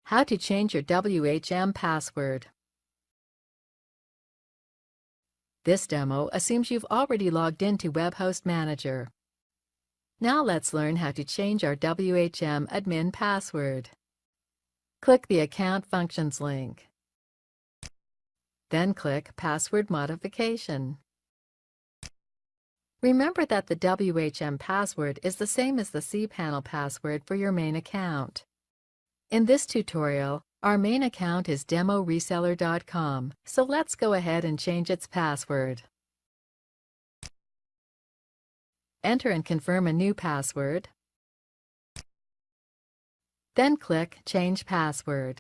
How to change your WHM password. This demo assumes you've already logged into WebHost Manager. Now let's learn how to change our WHM admin password. Click the Account Functions link. Then click Password Modification. Remember that the WHM password is the same as the cPanel password for your main account. In this tutorial, our main account is demoreseller.com, so let's go ahead and change its password. Enter and confirm a new password. Then click Change Password.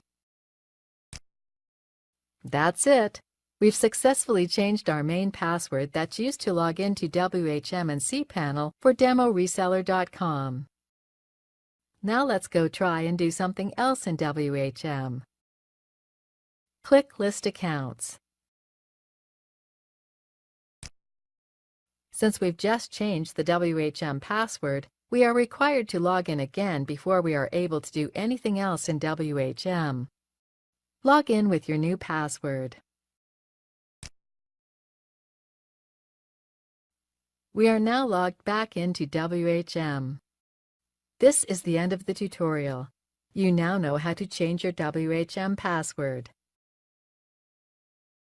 That's it! We've successfully changed our main password that's used to log into WHM and cPanel for demoreseller.com. Now let's go try and do something else in WHM. Click List Accounts. Since we've just changed the WHM password, we are required to log in again before we are able to do anything else in WHM. Log in with your new password. We are now logged back into WHM. This is the end of the tutorial. You now know how to change your WHM password.